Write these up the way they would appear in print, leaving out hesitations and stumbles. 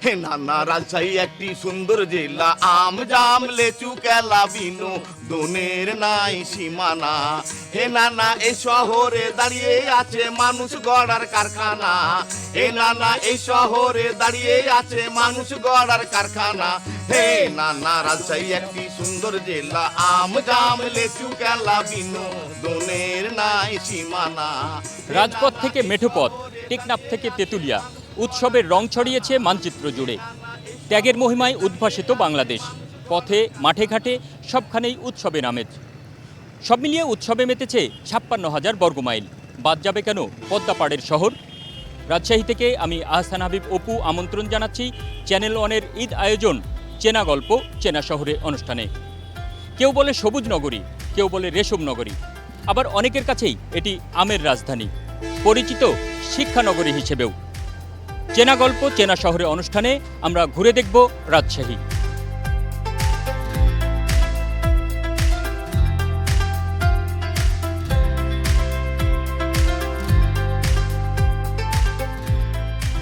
হে নানা রাজশাহী একটি সুন্দর জেলা, আম জাম লেচু কেলা বিনো দনের নাই সীমানা। হে নানা এই শহরে দাঁড়িয়ে আছে মানুষ গড়ার কারখানা। হে নানা এই শহরে দাঁড়িয়ে আছে মানুষ গড়ার কারখানা। হে নানা রাজশাহী একটি সুন্দর জেলা, আম জাম লেচু কেলা বিনো দনের নাই সীমানা। রাজপথ থেকে মেঠোপথ, টেকনাফ থেকে তেঁতুলিয়া, উৎসবের রং ছড়িয়েছে মানচিত্র জুড়ে। ত্যাগের মহিমায় উদ্ভাসিত বাংলাদেশ, পথে মাঠে ঘাটে সবখানেই উৎসবের আমেজ। সব মিলিয়ে উৎসবে মেতেছে ৫৬,০০০ বর্গমাইল। বাদ যাবে কেন পদ্মাপাড়ের শহর? রাজশাহী থেকে আমি আহসান হাবিব অপু আমন্ত্রণ জানাচ্ছি চ্যানেল ওয়ানের ঈদ আয়োজন চেনা গল্প চেনা শহরে অনুষ্ঠানে। কেউ বলে সবুজ নগরী, কেউ বলে রেশম নগরী, আবার অনেকের কাছেই এটি আমের রাজধানী, পরিচিত শিক্ষানগরী হিসেবেও। চেনা গল্প চেনা শহরে অনুষ্ঠানে আমরা ঘুরে দেখব রাজশাহী।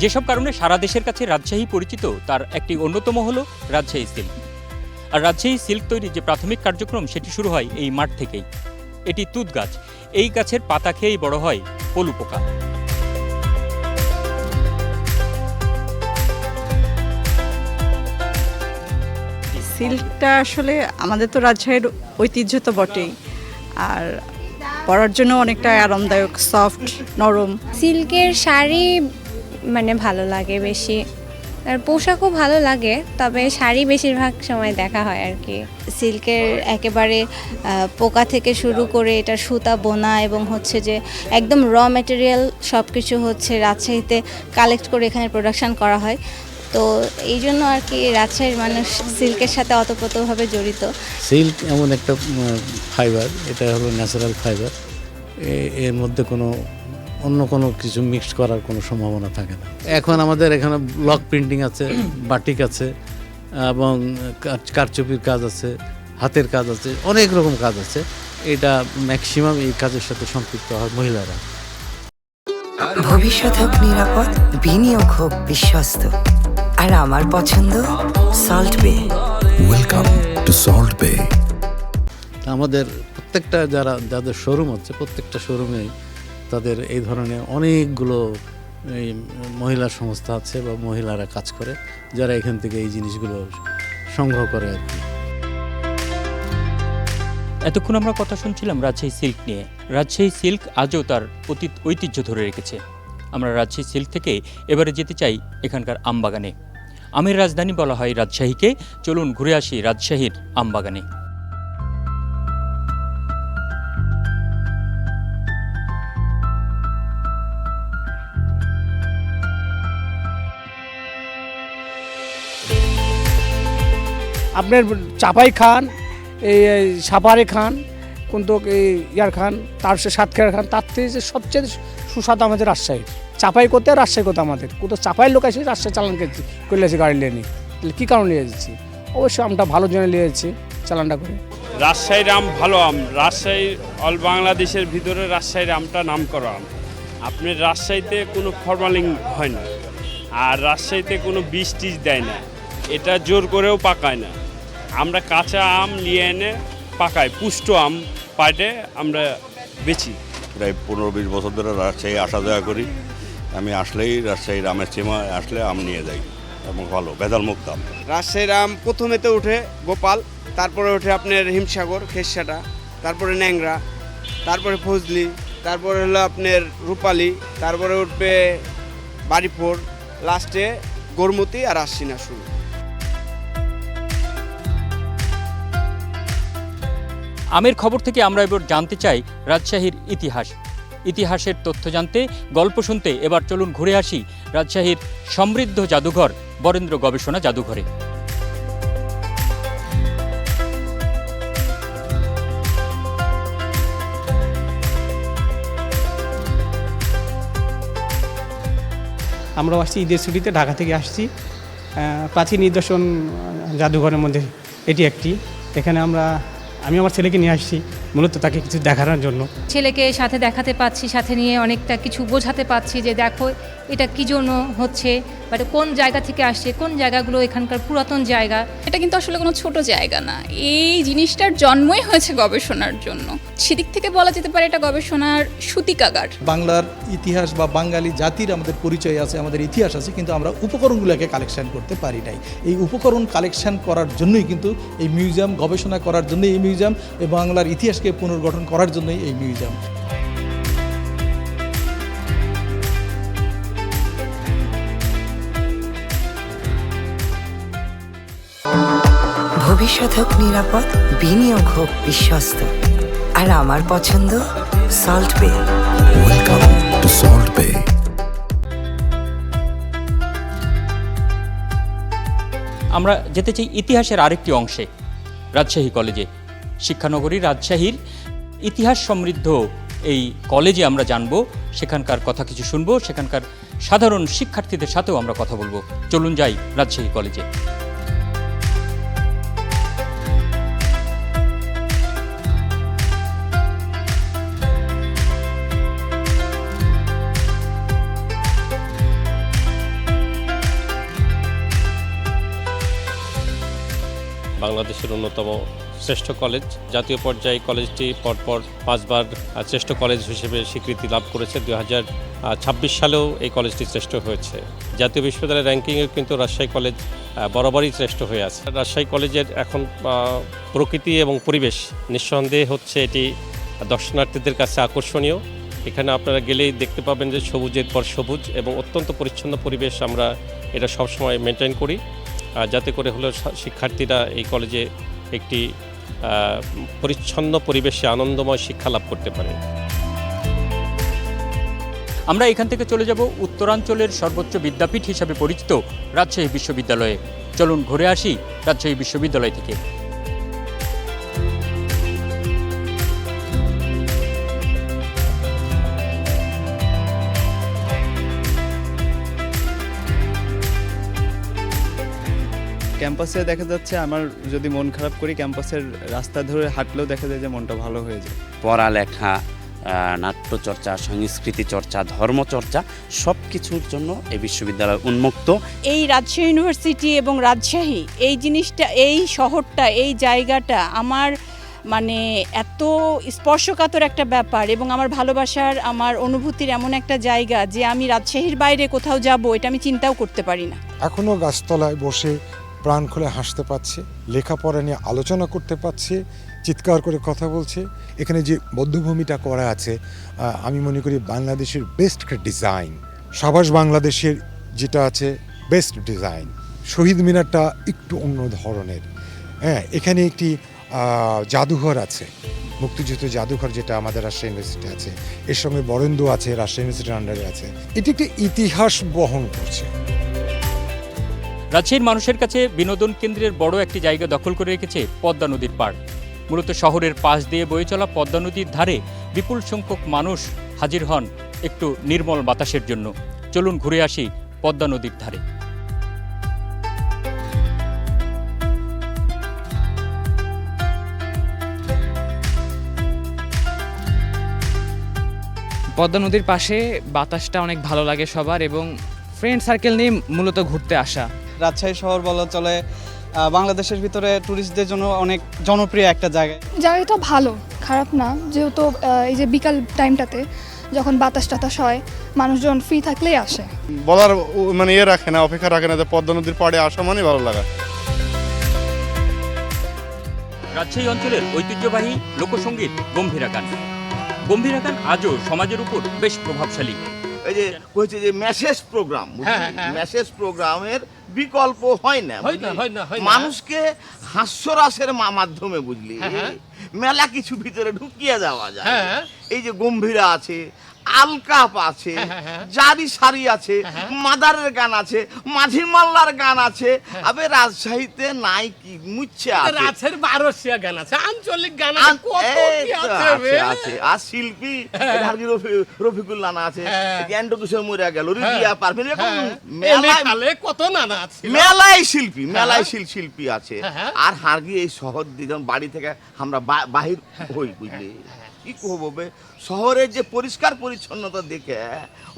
যেসব কারণে সারা দেশের কাছে রাজশাহী পরিচিত তার একটি অন্যতম হলো রাজশাহী সিল্ক। আর রাজশাহী সিল্ক তৈরির যে প্রাথমিক কার্যক্রম সেটি শুরু হয় এই মাঠ থেকেই। এটি তুঁত গাছ, এই গাছের পাতা খেয়েই বড় হয় পলু পোকা। সিল্কটা আসলে আমাদের তো রাজশাহীর ঐতিহ্য তো বটেই, আর পরার জন্য অনেকটা আরামদায়ক, সফট, নরম। সিল্কের শাড়ি মানে ভালো লাগে বেশি, আর পোশাকও ভালো লাগে, তবে শাড়ি বেশিরভাগ সময় দেখা হয় আর কি। সিল্কের একেবারে পোকা থেকে শুরু করে এটা সুতা বোনা এবং হচ্ছে যে একদম র ম্যাটেরিয়াল সব কিছু হচ্ছে রাজশাহীতে কালেক্ট করে এখানে প্রোডাকশন করা হয়। তো এই জন্য আর কি রাজশাহীর মানুষ সিল্কের সাথে অতপ্রতভাবে জড়িত। সিল্ক এমন একটা ফাইবার, এটা হলো ন্যাচারাল ফাইবার, এর মধ্যে অন্য কোনো কিছু মিক্সড করার কোনো সম্ভাবনা থাকে না। এখন আমাদের এখানে ব্লক প্রিন্টিং আছে, বাটিক আছে, এবং কারচুপির কাজ আছে, হাতের কাজ আছে, অনেক রকম কাজ আছে। এটা ম্যাক্সিমাম এই কাজের সাথে সম্পৃক্ত হয় মহিলারা। ভবিষ্যৎ হোক নিরাপদ, বিনিয়োগ হোক বিশ্বস্ত, আর আমার পছন্দ সল্ট বে। ওয়েলকাম টু সল্ট বে। আমাদের প্রত্যেকটা যাদের শোরুম আছে, প্রত্যেকটা শোরুমে তাদের এই ধরনের অনেকগুলো এই মহিলা সংস্থা আছে বা মহিলারা কাজ করে, যারা এখান থেকে এই জিনিসগুলো সংগ্রহ করে আর কি। এতক্ষণ আমরা কথা শুনছিলাম রাজশাহী সিল্ক নিয়ে। রাজশাহী সিল্ক আজও তার অতীত ঐতিহ্য ধরে রেখেছে। আমরা রাজশাহী সিল্ক থেকে এবারে যেতে চাই এখানকার আমবাগানে। আমের রাজধানী বলা হয় রাজশাহীকে। চলুন ঘুরে আসি রাজশাহীর আমবাগানে। আপনার চাপাই খান, এই সাপারে খান, কিন্তু এই ইয়ার খান, তার সে সাতক্ষীরা খান, তার থেকে যে সবচেয়ে সুস্বাদু আমাদের রাজশাহীর। চাপাই করতে আর রাজশাহী করতে আমাদের কিন্তু চাপাইয়ের লোক আসে রাজশাহী চালান করে আসি, গাড়ি নিয়ে নিই। তাহলে কী কারণে নিয়ে যাচ্ছি? অবশ্যই আমটা ভালো জন্য নিয়ে যাচ্ছি চালানটা করে। রাজশাহীর আম ভালো আম, রাজশাহী অল বাংলাদেশের ভিতরে রাজশাহীর আমটা নাম করা আম। আপনার রাজশাহীতে কোনো ফরমালিং হয় না, আর রাজশাহীতে কোনো বীজ টিজ দেয় না, এটা জোর করেও পাকায় না। আমরা কাঁচা আম নিয়ে এনে পাকাই, পুষ্ট আম পাটে আমরা বেচি। প্রায় 15-20 বছর ধরে রাজশাহী আসা যাওয়া করি। আমি আসলেই রাজশাহীর আমের সীমা আসলে আম নিয়ে যাই, এবং ভালো ভেজাল মুক্ত আম। রাজশাহীর আম প্রথমেতে উঠে গোপাল, তারপরে ওঠে আপনার হিমসাগর, খেসাটা, তারপরে ন্যাংরা, তারপরে ফজলি, তারপরে হলো আপনার রূপালী, তারপরে উঠবে বাড়িপুর, লাস্টে গোরমতি আর আশ্বিনা শুরু। আমের খবর থেকে আমরা এবার জানতে চাই রাজশাহীর ইতিহাস। ইতিহাসের তথ্য জানতে, গল্প শুনতে এবার চলুন ঘুরে আসি রাজশাহীর সমৃদ্ধ জাদুঘর বরেন্দ্র গবেষণা জাদুঘরে। আমরা আসছি ঈদের ছুটিতে, ঢাকা থেকে আসছি। প্রাচীন নিদর্শন জাদুঘরের মধ্যে এটি একটি। এখানে আমি আমার ছেলেকে নিয়ে আসছি মূলত তাকে কিছু দেখানোর জন্য। ছেলেকে সাথে দেখাতে পাচ্ছি, সাথে নিয়ে অনেকটা কিছু বোঝাতে পাচ্ছি যে দেখো এটা কী জন্য হচ্ছে, বা এটা কোন জায়গা থেকে আসছে, কোন জায়গাগুলো এখানকার পুরাতন জায়গা। এটা কিন্তু আসলে কোনো ছোট জায়গা না, এই জিনিসটার জন্মই হয়েছে গবেষণার জন্য। সেদিক থেকে বলা যেতে পারে এটা গবেষণার সূতিকাগার। বাংলার ইতিহাস বা বাঙালি জাতির আমাদের পরিচয় আছে, আমাদের ইতিহাস আছে, কিন্তু আমরা উপকরণগুলোকে কালেকশন করতে পারি নাই। এই উপকরণ কালেকশন করার জন্যই কিন্তু এই মিউজিয়াম, গবেষণা করার জন্যই এই মিউজিয়াম, এবং বাংলার ইতিহাসকে পুনর্গঠন করার জন্যই এই মিউজিয়াম। ভবিষ্যৎ হোক নিরাপদ, বিনিয়োগ হোক বিশ্বস্ত, আর আমার পছন্দ সল্ট বে। ওয়েলকাম টু সল্ট বে। আমরা যেতে চাই ইতিহাসের আরেকটি অংশে, রাজশাহী কলেজে। শিক্ষানগরী রাজশাহীর ইতিহাস সমৃদ্ধ এই কলেজে আমরা জানবো, সেখানকার কথা কিছু শুনবো, সেখানকার সাধারণ শিক্ষার্থীদের সাথেও আমরা কথা বলবো। চলুন যাই রাজশাহী কলেজে। বাংলাদেশের অন্যতম শ্রেষ্ঠ কলেজ, জাতীয় পর্যায়ে কলেজটি পরপর 5 বার শ্রেষ্ঠ কলেজ হিসেবে স্বীকৃতি লাভ করেছে। 2026 সালেও এই কলেজটি শ্রেষ্ঠ হয়েছে। জাতীয় বিশ্ববিদ্যালয়ের র্যাঙ্কিংয়ে কিন্তু রাজশাহী কলেজ বরাবরই শ্রেষ্ঠ হয়ে আছে। রাজশাহী কলেজের এখন প্রকৃতি এবং পরিবেশ নিঃসন্দেহে হচ্ছে এটি দর্শনার্থীদের কাছে আকর্ষণীয়। এখানে আপনারা গেলেই দেখতে পাবেন যে সবুজের পর সবুজ এবং অত্যন্ত পরিচ্ছন্ন পরিবেশ আমরা এটা সবসময় মেনটেন করি, যাতে করে হলো শিক্ষার্থীরা এই কলেজে একটি পরিচ্ছন্ন পরিবেশে আনন্দময় শিক্ষা লাভ করতে পারে। আমরা এখান থেকে চলে যাব উত্তরাঞ্চলের সর্বোচ্চ বিদ্যাপীঠ হিসাবে পরিচিত রাজশাহী বিশ্ববিদ্যালয়ে। চলুন ঘুরে আসি রাজশাহী বিশ্ববিদ্যালয় থেকে। ক্যাম্পাসে দেখা যাচ্ছে আমার যদি মন খারাপ করি, ক্যাম্পাসের রাস্তা ধরে হাঁটলেও দেখা যায় যে মনটা ভালো হয়ে যায়। পড়ালেখা, নাট্যচর্চা, সংস্কৃতি চর্চা, ধর্মচর্চা সব কিছুর জন্য এই বিশ্ববিদ্যালয় উন্মুক্ত। এই রাজশাহী ইউনিভার্সিটি এবং রাজশাহী, এই জিনিসটা, এই শহরটা, এই জায়গাটা আমার মানে এত স্পর্শকাতর একটা ব্যাপার, এবং আমার ভালোবাসার, আমার অনুভূতির এমন একটা জায়গা যে আমি রাজশাহীর বাইরে কোথাও যাব এটা আমি চিন্তাও করতে পারি না। এখনও গাছতলায় বসে প্রাণ খুলে হাসতে পারছে, লেখাপড়া নিয়ে আলোচনা করতে পারছে, চিৎকার করে কথা বলছে। এখানে যে বধ্যভূমিটা করা আছে, আমি মনে করি বাংলাদেশের বেস্ট ডিজাইন। সাবাস বাংলাদেশের যেটা আছে বেস্ট ডিজাইন। শহীদ মিনারটা একটু অন্য ধরনের। হ্যাঁ, এখানে একটি জাদুঘর আছে, মুক্তিযুদ্ধ জাদুঘর, যেটা আমাদের রাজশাহী ইউনিভার্সিটি আছে। এর সঙ্গে বরেন্দ্র আছে, রাজশাহী ইউনিভার্সিটির আন্ডারে আছে। এটি একটি ইতিহাস বহন করছে। রাজশাহীর মানুষের কাছে বিনোদন কেন্দ্রের বড় একটি জায়গা দখল করে রেখেছে পদ্মা নদীর পাড়। মূলত শহরের পাশ দিয়ে বয়ে চলা পদ্মা নদীর ধারে বিপুল সংখ্যক মানুষ হাজির হন একটু নির্মল বাতাসের জন্য। চলুন ঘুরে আসি পদ্মা নদীর ধারে। পদ্মা নদীর পাশে বাতাসটা অনেক ভালো লাগে সবার, এবং ফ্রেন্ড সার্কেল নিয়ে মূলত ঘুরতে আসা। রাজশাহী শহর বলা চলে বাংলাদেশের ভিতরে ট্যুরিস্টদের জন্য অনেক জনপ্রিয় একটা জায়গা। জায়গাটা ভালো, খারাপ না, যেহেতু এই যে বিকাল টাইমটাতে যখন বাতাস টাতাস হয়, মানুষজন ফ্রি থাকলেই আসে। বলার মানে ইয়ে রাখে না, অপেক্ষা রাখে না যে পদ্মা নদীর পাড়ে আসা মানে ভালো লাগা। রাজশাহী অঞ্চলের ঐতিহ্যবাহী লোকসঙ্গীত গম্ভীরা গান। গম্ভীরা গান আজও সমাজের উপর বেশ প্রভাবশালী। এই যে কইছে যে মেসেজ প্রোগ্রাম, মেসেজ প্রোগ্রামের বিকল্প হয় না। মানুষকে হাস্যরসের মাধ্যমে বুঝলি মেলা কিছু ভিতরে ঢুকিয়ে যাওয়া যায়। এই যে গম্ভীরা আছে, আলকাপ আছে, জারি সারি আছে, মাদারের গান আছে, মাঝি মাল্লার গান আছে। আবে রাজশাহীতে নাই কি মুচ্ছে আছে, রাজশাহীর 1200 গান আছে, আঞ্চলিক গান আছে। আর শিল্পী রফিকুল নানা আছে, এন্ডোদুসের মরে গেল, রিজিয়া পারভিন, মেলায় কত নানা আছে, মেলায় শিল্পী, মেলায় শিল্পী আছে। আর হারগি এই শহর দিন বাড়ি থেকে আমরা বাহির হই বুঝলি, কি করবো বে, শহরের যে পরিষ্কার পরিচ্ছন্নতা দেখে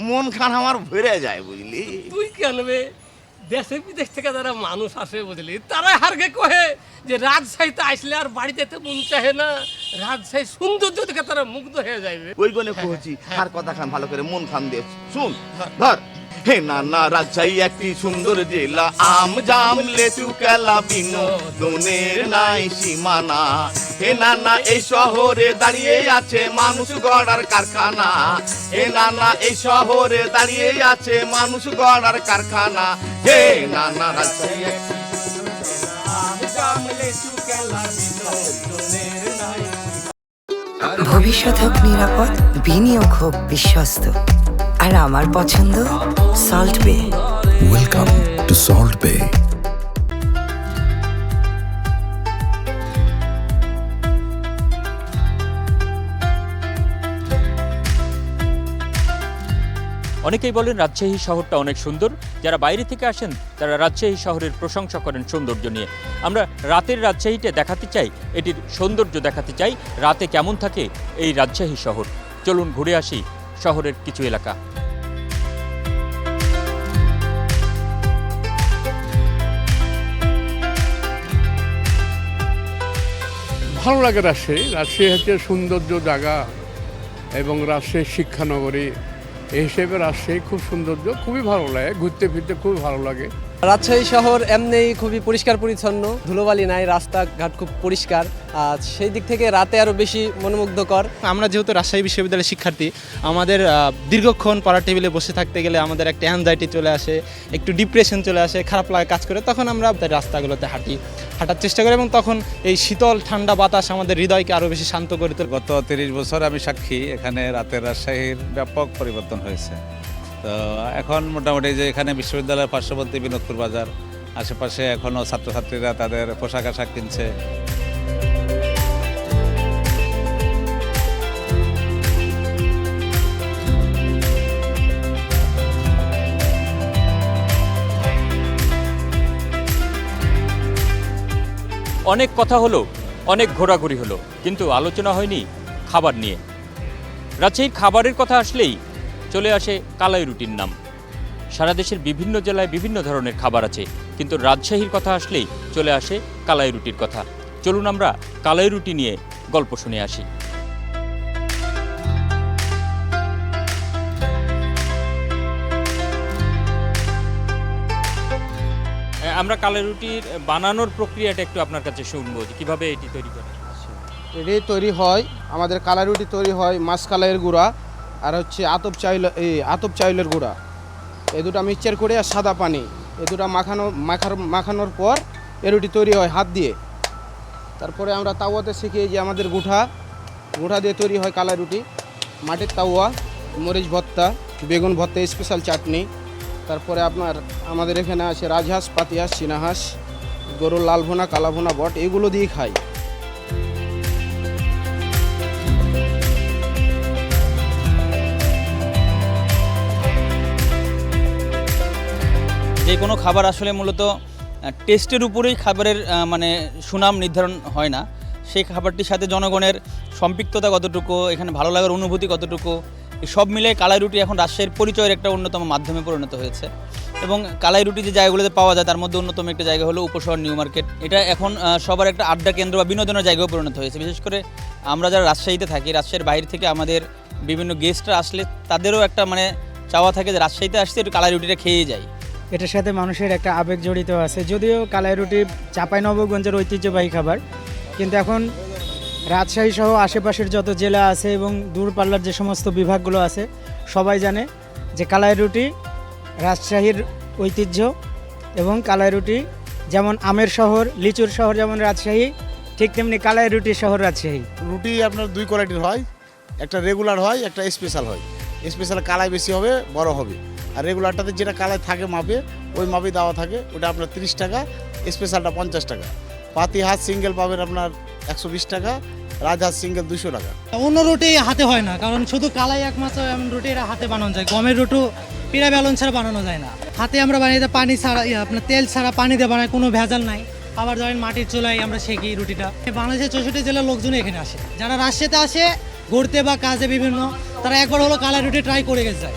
মন খান আমার ভরে যায় বুঝলি। তুই কেন বে, দেশে বিদেশ থেকে যারা মানুষ আসে বুঝলি, তারা হারকে কহে যে রাজশাহীতে আসলে আর বাড়ি যেতে মন চাহে না, রাজশাহী সৌন্দর্য থেকে তারা মুগ্ধ হয়ে যাবে। ওই গনে কহছি আর কথা খান ভালো করে মন খান দিয়ে শুন ধর। হে নানা রাজশাহী একটি সুন্দর জেলা, আম জাম লেচু কেলা বিনোদনের নাই সীমানা। হে নানা এই শহরে দাঁড়িয়ে আছে মানুষ গড়ার কারখানা। হে নানা এই শহরে দাঁড়িয়ে আছে মানুষ গড়ার কারখানা। হে নানা রাজশাহী একটি সুন্দর জেলা, আম জাম লেচু কেলা বিনোদনের নাই। ভবিষ্যৎ হোক নিরাপদ, বিনিয়োগ হোক বিশ্বস্ত, আর আমার পছন্দ সল্ট বে। ওয়েলকাম টু সল্ট বে। অনেকেই বলেন রাজশাহী শহরটা অনেক সুন্দর। যারা বাইরে থেকে আসেন তারা রাজশাহী শহরের প্রশংসা করেন সৌন্দর্য নিয়ে। আমরা রাতের রাজশাহীটা দেখাতে চাই, এটির সৌন্দর্য দেখাতে চাই, রাতে কেমন থাকে এই রাজশাহী শহর। চলুন ঘুরে আসি শহরের কিছু এলাকা। ভালো লাগে রাজশাহী। রাজশাহী হচ্ছে সৌন্দর্য জায়গা এবং রাজশাহী শিক্ষানগরী, এই হিসেবে রাজশাহী খুব সৌন্দর্য, খুবই ভালো লাগে, ঘুরতে ফিরতে খুবই ভালো লাগে। রাজশাহী শহর এমনিই খুবই পরিষ্কার পরিচ্ছন্ন, ধুলোবালি নাই, রাস্তাঘাট খুব পরিষ্কার, আর সেই দিক থেকে রাতে আরও বেশি মনোমুগ্ধকর। আমরা যেহেতু রাজশাহী বিশ্ববিদ্যালয়ের শিক্ষার্থী, আমাদের দীর্ঘক্ষণ পড়ার টেবিলে বসে থাকতে গেলে আমাদের একটা অ্যাংজাইটি চলে আসে, একটু ডিপ্রেশন চলে আসে, খারাপ লাগা কাজ করে, তখন আমরা রাস্তাগুলোতে হাঁটার চেষ্টা করি এবং তখন এই শীতল ঠান্ডা বাতাস আমাদের হৃদয়কে আরও বেশি শান্ত করে তোলে। গত 30 বছর আমি সাক্ষী, এখানে রাতের রাজশাহীর ব্যাপক পরিবর্তন হয়েছে। তো এখন মোটামুটি যে এখানে বিশ্ববিদ্যালয়ের পার্শ্ববর্তী বিনোদপুর বাজার, আশেপাশে এখনও ছাত্রছাত্রীরা তাদের পোশাক আশাক কিনছে। অনেক কথা হলো, অনেক ঘোরাঘুরি হলো, কিন্তু আলোচনা হয়নি খাবার নিয়ে। রাজশাহীর খাবারের কথা আসলেই চলে আসে কালাই রুটির নাম। সারা দেশের বিভিন্ন জেলায় বিভিন্ন ধরনের খাবার আছে, কিন্তু রাজশাহীর কথা আসলেই চলে আসে কালাই রুটির কথা। চলুন আমরা কালাই রুটি নিয়ে গল্প শুনে আসি। আমরা কালাই রুটির বানানোর প্রক্রিয়াটা একটু আপনার কাছে শুনবো, যে কীভাবে এটি তৈরি করে। এটি তৈরি হয়, আমাদের কালাই রুটি তৈরি হয় মাছ কালাইয়ের গুঁড়া আর হচ্ছে আতপ চাউলের গুঁড়া, এই দুটো মিক্সচার করে আর সাদা পানি, এই দুটো মাখানোর পর এ রুটি তৈরি হয় হাত দিয়ে। তারপরে আমরা তাওয়াতে শিখি যে আমাদের গুঁড়া দিয়ে তৈরি হয় কালাই রুটি, মাটির তাওয়া, মরিচ ভর্তা, বেগুন ভর্তা, স্পেশাল চাটনি। তারপরে আমাদের এখানে আছে রাজহাঁস, পাতিহাঁস, চীনাহাঁস, গরুর লাল ভুনা, কালা ভুনা, বট, এগুলো দিয়ে খাই। যে কোনো খাবার আসলে মূলত টেস্টের উপরেই খাবারের মানে সুনাম নির্ধারণ হয় না, সেই খাবারটির সাথে জনগণের সম্পৃক্ততা কতটুকু, এখানে ভালো লাগার অনুভূতি কতটুকু, সব মিলে কালাই রুটি এখন রাজশাহীর পরিচয়ের একটা অন্যতম মাধ্যমে পরিণত হয়েছে। এবং কালাই রুটি যে জায়গাগুলোতে পাওয়া যায় তার মধ্যে অন্যতম একটা জায়গা হলো উপশহর নিউ মার্কেট। এটা এখন সবার একটা আড্ডা কেন্দ্র বা বিনোদনের জায়গাও পরিণত হয়েছে। বিশেষ করে আমরা যারা রাজশাহীতে থাকি, রাজশাহীর বাইরে থেকে আমাদের বিভিন্ন গেস্টরা আসলে তাদেরও একটা মানে চাওয়া থাকে যে রাজশাহীতে আসছে একটু কালাই রুটিটা খেয়ে যায়। এটার সাথে মানুষের একটা আবেগ জড়িত আছে। যদিও কালাই রুটি চাঁপাইনবাবগঞ্জের ঐতিহ্যবাহী খাবার, কিন্তু এখন রাজশাহী সহ আশেপাশের যত জেলা আছে এবং দূরপাল্লার যে সমস্ত বিভাগগুলো আছে সবাই জানে যে কালাই রুটি রাজশাহীর ঐতিহ্য। এবং কালাই রুটি যেমন আমের শহর, লিচুর শহর যেমন রাজশাহী, ঠিক তেমনি কালাই রুটির শহর রাজশাহী। রুটি আপনার দুই কোয়ালিটির হয়, একটা রেগুলার হয়, একটা স্পেশাল হয়। স্পেশাল কালাই বেশি হবে, বড় হবে, আর রেগুলারটাতে যেটা কালাই থাকে মাপে, ওই মাপে দেওয়া থাকে, ওটা আপনার 30 টাকা, স্পেশালটা 50 টাকা। পাতি হাত সিঙ্গেল পাবেন আপনার 120 টাকা, রাজহাঁস সিঙ্গেল 200 টাকা। অন্য রুটি হাতে হয় না, কারণ শুধু কালাই একমাত্র এমন রুটি এটা হাতে বানানো যায়। গমের রুটি পিড়া বেলন ছাড়া বানানো যায় না, হাতে আমরা বানিয়ে পানি ছাড়া, আপনার তেল ছাড়া পানি দিয়ে বানাই, কোনো ভেজাল নাই। আবার ধরেন মাটির চুলায় আমরা শেখি রুটিটা। বাংলাদেশের 64 জেলার লোকজন এখানে আসে, যারা রাজশাহীতে আসে ঘুরতে বা কাজে বিভিন্ন, তারা একবার হলো কালাই রুটি ট্রাই করে গেছে।